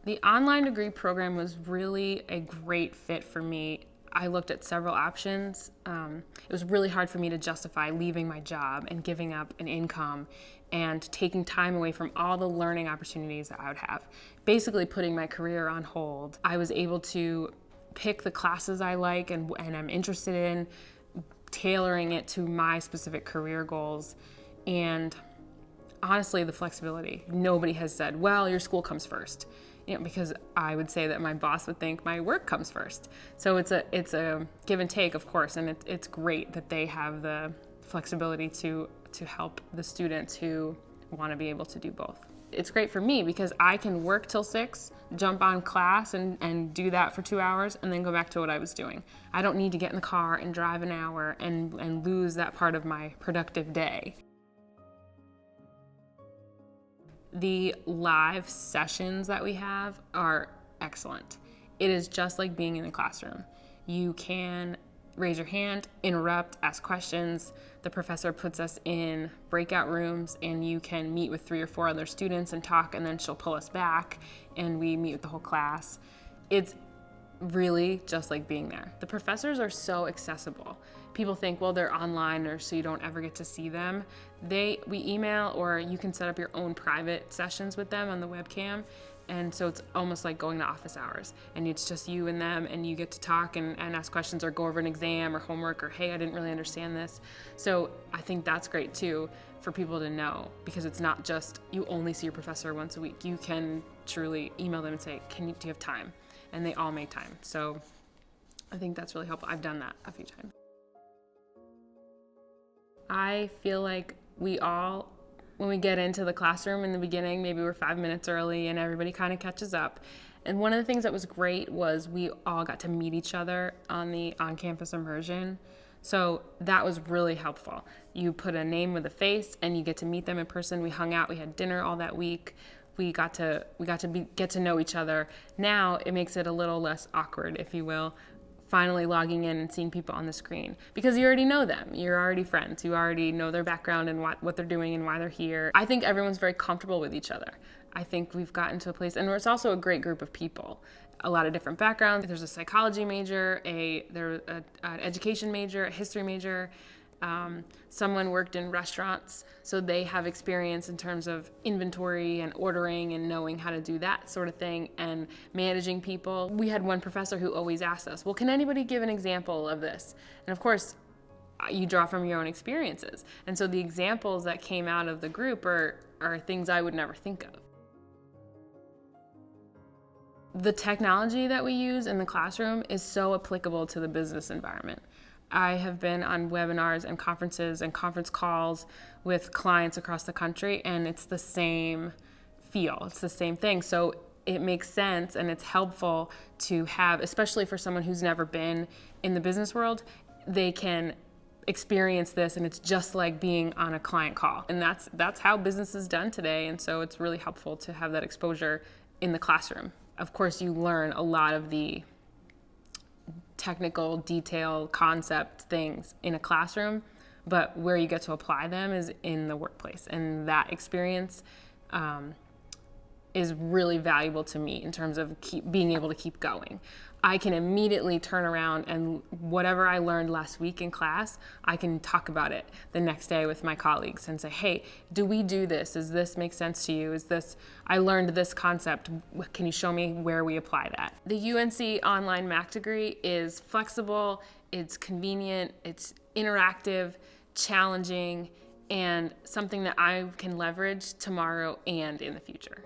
The online degree program was really a great fit for me. I looked at several options. It was really hard for me to justify leaving my job and giving up an income and taking time away from all the learning opportunities that I would have, basically putting my career on hold. I was able to pick the classes I like and I'm interested in, tailoring it to my specific career goals, and honestly, the flexibility. Nobody has said, well, your school comes first. Because I would say that my boss would think my work comes first. So it's a give and take, of course, and it's great that they have the flexibility to help the students who want to be able to do both. It's great for me because I can work till 6, jump on class and do that for 2 hours and then go back to what I was doing. I don't need to get in the car and drive an hour and lose that part of my productive day. The live sessions that we have are excellent. It is just like being in a classroom. You can raise your hand, interrupt, ask questions. The professor puts us in breakout rooms and you can meet with 3 or 4 other students and talk, and then she'll pull us back and we meet with the whole class. It's really just like being there. The professors are so accessible. People think, well, they're online or so you don't ever get to see them. We email, or you can set up your own private sessions with them on the webcam. And so it's almost like going to office hours, and it's just you and them, and you get to talk and ask questions or go over an exam or homework or, hey, I didn't really understand this. So I think that's great too for people to know, because it's not just you only see your professor once a week. You can truly email them and say, do you have time? And they all make time. So I think that's really helpful. I've done that a few times. I feel like we all, when we get into the classroom in the beginning, maybe we're 5 minutes early and everybody kind of catches up. And one of the things that was great was we all got to meet each other on the on-campus immersion. So that was really helpful. You put a name with a face and you get to meet them in person. We hung out, we had dinner all that week. We got to get to know each other. Now it makes it a little less awkward, if you will, finally logging in and seeing people on the screen, because you already know them. You're already friends. You already know their background and what they're doing and why they're here. I think everyone's very comfortable with each other. I think we've gotten to a place, and it's also a great group of people. A lot of different backgrounds. There's a psychology major, an education major, a history major. Someone worked in restaurants, so they have experience in terms of inventory and ordering and knowing how to do that sort of thing and managing people. We had one professor who always asked us, well, can anybody give an example of this? And of course, you draw from your own experiences. And so the examples that came out of the group are things I would never think of. The technology that we use in the classroom is so applicable to the business environment. I have been on webinars and conferences and conference calls with clients across the country, and it's the same feel. It's the same thing. So it makes sense and it's helpful to have, especially for someone who's never been in the business world, they can experience this, and it's just like being on a client call. And that's how business is done today. And so it's really helpful to have that exposure in the classroom. Of course, you learn a lot of the technical detail concept things in a classroom, but where you get to apply them is in the workplace, and that experience is really valuable to me in terms of being able to keep going. I can immediately turn around and whatever I learned last week in class, I can talk about it the next day with my colleagues and say, hey, do we do this? Does this make sense to you? I learned this concept. Can you show me where we apply that? The UNC online Mac degree is flexible, it's convenient, it's interactive, challenging, and something that I can leverage tomorrow and in the future.